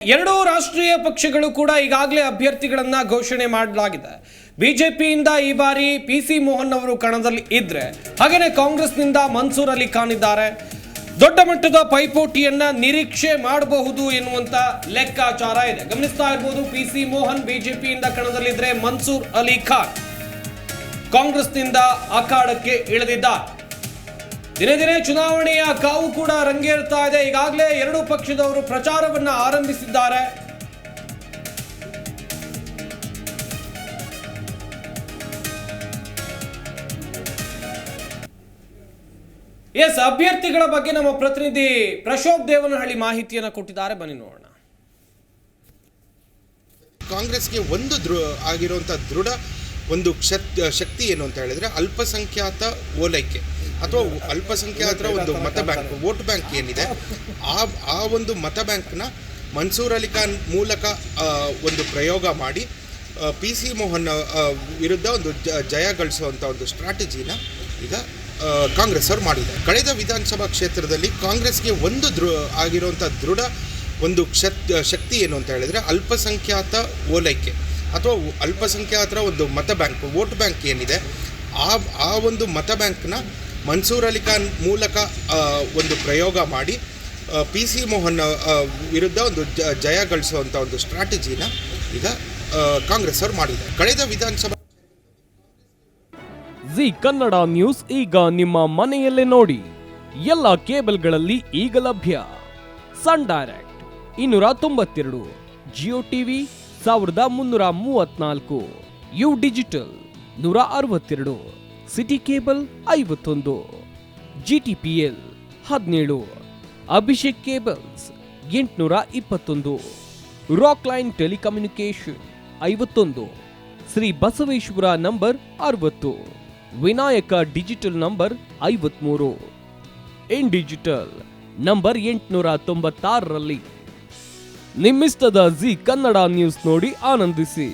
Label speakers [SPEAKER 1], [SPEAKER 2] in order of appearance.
[SPEAKER 1] ಎರಡೂ ರಾಷ್ಟ್ರೀಯ ಪಕ್ಷಗಳು ಕೂಡ ಈಗಾಗಲೇ ಅಭ್ಯರ್ಥಿಗಳನ್ನ ಘೋಷಣೆ ಮಾಡಲಾಗಿದೆ. ಬಿಜೆಪಿಯಿಂದ ಈ ಬಾರಿ ಪಿಸಿ ಮೋಹನ್ ಅವರು ಕಣದಲ್ಲಿ ಇದ್ರೆ, ಹಾಗೇನೆ ಕಾಂಗ್ರೆಸ್ನಿಂದ ಮನ್ಸೂರ್ ಅಲಿ ಖಾನ್ ಇದ್ದಾರೆ. ದೊಡ್ಡ ಮಟ್ಟದ ಪೈಪೋಟಿಯನ್ನ ನಿರೀಕ್ಷೆ ಮಾಡಬಹುದು ಎನ್ನುವಂತ ಲೆಕ್ಕಾಚಾರ ಇದೆ. ಗಮನಿಸ್ತಾ ಇರಬಹುದು, ಪಿಸಿ ಮೋಹನ್ ಬಿಜೆಪಿಯಿಂದ ಕಣದಲ್ಲಿದ್ರೆ, ಮನ್ಸೂರ್ ಅಲಿ ಖಾನ್ ಕಾಂಗ್ರೆಸ್ನಿಂದ ಅಖಾಡಕ್ಕೆ ಇಳಿದಿದ್ದಾರೆ. ದಿನೇ ದಿನೇ ಚುನಾವಣೆಯ ಕಾವು ಕೂಡ ರಂಗೇರ್ತಾ ಇದೆ. ಈಗಾಗಲೇ ಎರಡೂ ಪಕ್ಷದವರು ಪ್ರಚಾರವನ್ನ ಆರಂಭಿಸಿದ್ದಾರೆ. ಅಭ್ಯರ್ಥಿಗಳ ಬಗ್ಗೆ ನಮ್ಮ ಪ್ರತಿನಿಧಿ ಪ್ರಶೋಭ್ ದೇವನಹಳ್ಳಿ ಮಾಹಿತಿಯನ್ನು ಕೊಟ್ಟಿದ್ದಾರೆ, ಬನ್ನಿ ನೋಡೋಣ.
[SPEAKER 2] ಕಾಂಗ್ರೆಸ್ಗೆ ಆಗಿರುವಂತಹ ದೃಢ ಒಂದು ಶಕ್ತಿ ಏನು ಅಂತ ಹೇಳಿದ್ರೆ, ಅಲ್ಪಸಂಖ್ಯಾತ ಓಲೈಕೆ ಅಥವಾ ಅಲ್ಪಸಂಖ್ಯಾತರ ಒಂದು ಮತ ಬ್ಯಾಂಕ್, ವೋಟ್ ಬ್ಯಾಂಕ್ ಏನಿದೆ, ಆ ಒಂದು ಮತ ಬ್ಯಾಂಕ್ನ ಮನ್ಸೂರ್ ಅಲಿ ಖಾನ್ ಮೂಲಕ ಒಂದು ಪ್ರಯೋಗ ಮಾಡಿ ಪಿ ಸಿ ಮೋಹನ್ ವಿರುದ್ಧ ಒಂದು ಜಯ ಗಳಿಸುವಂಥ ಒಂದು ಸ್ಟ್ರಾಟಜಿನ ಈಗ ಕಾಂಗ್ರೆಸ್ ಅವರು ಮಾಡಿದೆ. ಕಳೆದ ವಿಧಾನಸಭಾ ಕ್ಷೇತ್ರದಲ್ಲಿ ಕಾಂಗ್ರೆಸ್ಗೆ ಆಗಿರುವಂಥ ದೃಢ ಒಂದು ಶಕ್ತಿ ಏನು ಅಂತ ಹೇಳಿದ್ರೆ, ಅಲ್ಪಸಂಖ್ಯಾತ ಓಲೈಕೆ ಅಥವಾ ಅಲ್ಪಸಂಖ್ಯಾತರ ಒಂದು ಮತ ಬ್ಯಾಂಕ್, ವೋಟ್ ಬ್ಯಾಂಕ್ ಏನಿದೆ, ಆ ಒಂದು ಮತ ಬ್ಯಾಂಕ್ನ ಮನ್ಸೂರ್ ಅಲಿ ಖಾನ್ ಮೂಲಕ ಒಂದು ಪ್ರಯೋಗ ಮಾಡಿ ಪಿ ಸಿ ಮೋಹನ್ ವಿರುದ್ಧ ಒಂದು ಜಯ ಗಳಿಸುವಂಥ ಒಂದು ಸ್ಟ್ರಾಟಜಿನ ಈಗ ಕಾಂಗ್ರೆಸ್ ಅವರು ಮಾಡಿದೆ. ಕಳೆದ ವಿಧಾನಸಭಾ
[SPEAKER 3] ಜಿ ಕನ್ನಡ ನ್ಯೂಸ್ ಈಗ ನಿಮ್ಮ ಮನೆಯಲ್ಲೇ ನೋಡಿ. ಎಲ್ಲ ಕೇಬಲ್ಗಳಲ್ಲಿ ಈಗ ಲಭ್ಯ. Sun Direct 292, Jio TV 1334, U digital 162, city cable 51, GTPL 17, Abhishek cables 821, Rockline telecommunication 51, Shri Basaveshwara number 60, Vinayaka digital number 53, in digital number 896ರಲ್ಲಿ ನಿಮ್ಮಿಸ್ತದ ಜಿ ಕನ್ನಡ ನ್ಯೂಸ್ ನೋಡಿ ಆನಂದಿಸಿ.